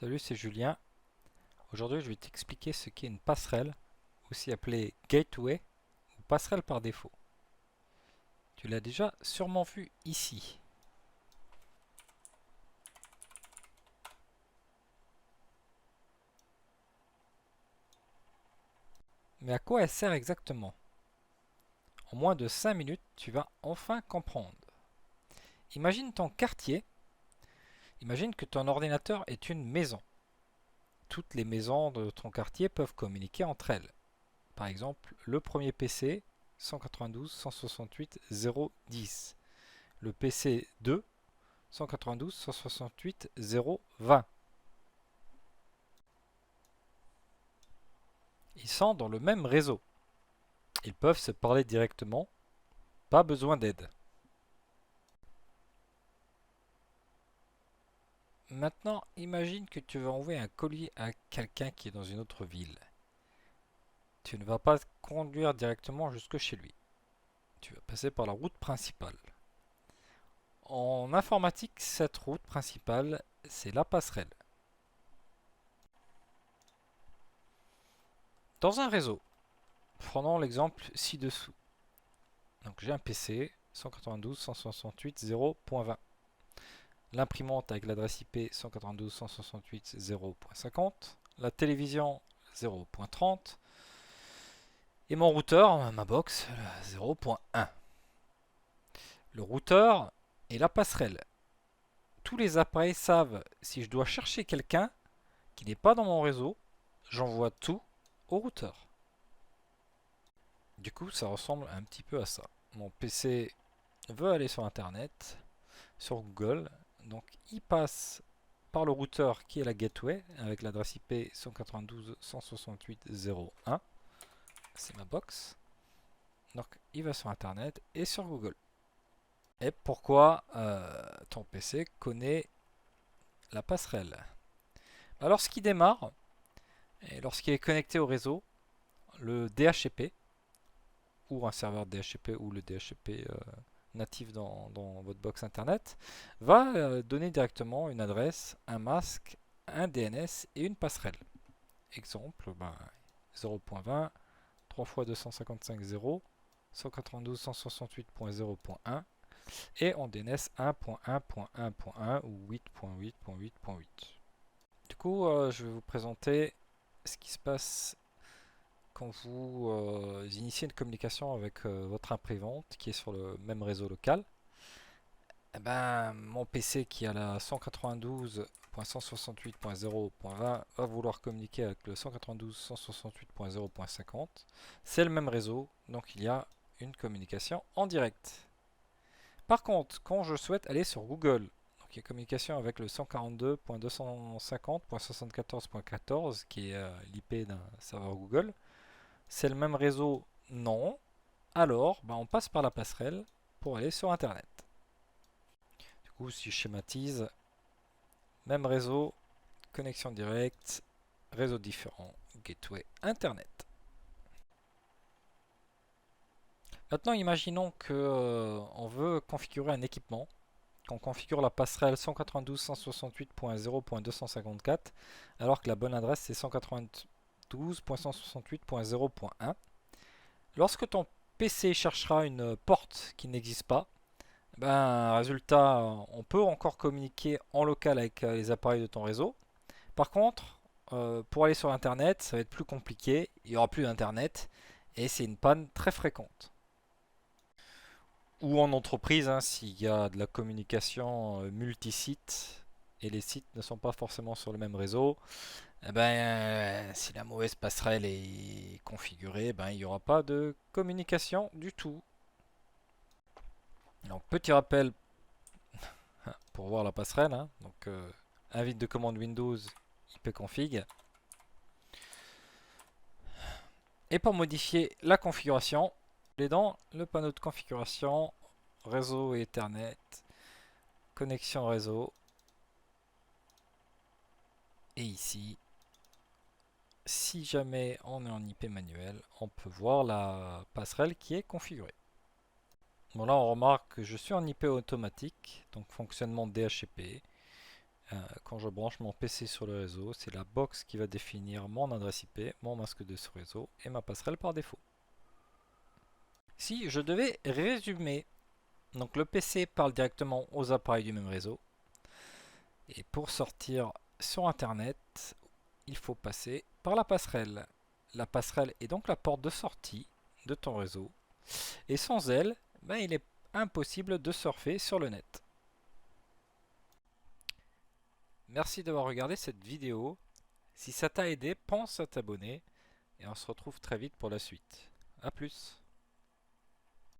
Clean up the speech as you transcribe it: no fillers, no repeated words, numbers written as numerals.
Salut, c'est Julien. Aujourd'hui, je vais t'expliquer ce qu'est une passerelle, aussi appelée gateway ou passerelle par défaut. Tu l'as déjà sûrement vu ici. Mais à quoi elle sert exactement? En moins de 5 minutes, tu vas enfin comprendre. Imagine ton quartier. Imagine que ton ordinateur est une maison. Toutes les maisons de ton quartier peuvent communiquer entre elles. Par exemple, le premier PC 192.168.0.10. Le PC 2 192.168.0.20. Ils sont dans le même réseau. Ils peuvent se parler directement, pas besoin d'aide. Maintenant, imagine que tu veux envoyer un colis à quelqu'un qui est dans une autre ville. Tu ne vas pas conduire directement jusque chez lui. Tu vas passer par la route principale. En informatique, cette route principale, c'est la passerelle. Dans un réseau, prenons l'exemple ci-dessous. Donc j'ai un PC 192.168.0.20. L'imprimante avec l'adresse IP 192.168.0.50, la télévision 0.30 et mon routeur, ma box 0.1. Le routeur est la passerelle. Tous les appareils savent si je dois chercher quelqu'un qui n'est pas dans mon réseau, j'envoie tout au routeur. Du coup, ça ressemble un petit peu à ça. Mon PC veut aller sur Internet, sur Google, donc il passe par le routeur qui est la gateway avec l'adresse IP 192.168.0.1. C'est ma box. Donc il va sur Internet et sur Google. Et pourquoi ton PC connaît la passerelle? Lorsqu'il démarre et lorsqu'il est connecté au réseau, le DHCP ou un serveur DHCP ou le DHCP natif dans votre box internet va donner directement une adresse, un masque, un DNS et une passerelle. Exemple, 0.20, 3 x 255.0, 192.168.0.1 et en DNS 1.1.1.1 ou 8.8.8.8. Du coup, je vais vous présenter ce qui se passe quand vous initiez une communication avec votre imprimante qui est sur le même réseau local. Eh ben, mon PC qui a la 192.168.0.20 va vouloir communiquer avec le 192.168.0.50. C'est le même réseau, donc il y a une communication en direct. Par contre, quand je souhaite aller sur Google, donc il y a communication avec le 142.250.74.14 qui est l'IP d'un serveur Google, c'est le même réseau? Non. Alors, on passe par la passerelle pour aller sur Internet. Du coup, si je schématise, même réseau, connexion directe, réseau différent, gateway Internet. Maintenant, imaginons que on veut configurer un équipement, qu'on configure la passerelle 192.168.0.254, alors que la bonne adresse c'est 192.168.0.1. Lorsque ton PC cherchera une porte qui n'existe pas, résultat, on peut encore communiquer en local avec les appareils de ton réseau. Par contre, pour aller sur Internet, ça va être plus compliqué. Il n'y aura plus d'Internet et c'est une panne très fréquente. Ou en entreprise, hein, s'il y a de la communication multi-sites et les sites ne sont pas forcément sur le même réseau, si la mauvaise passerelle est configurée, il n'y aura pas de communication du tout. Donc, petit rappel pour voir la passerelle. Hein. Donc, invite de commande Windows ipconfig. Et pour modifier la configuration, les dans le panneau de configuration, réseau et Ethernet, connexion réseau. Et ici, si jamais on est en IP manuel, on peut voir la passerelle qui est configurée. Bon là on remarque que je suis en IP automatique, donc fonctionnement DHCP. Quand je branche mon PC sur le réseau, c'est la box qui va définir mon adresse IP, mon masque de ce réseau et ma passerelle par défaut. Si je devais résumer, donc le PC parle directement aux appareils du même réseau. Et pour sortir sur Internet, il faut passer par la passerelle. La passerelle est donc la porte de sortie de ton réseau. Et sans elle, ben, il est impossible de surfer sur le net. Merci d'avoir regardé cette vidéo. Si ça t'a aidé, pense à t'abonner et on se retrouve très vite pour la suite. A plus.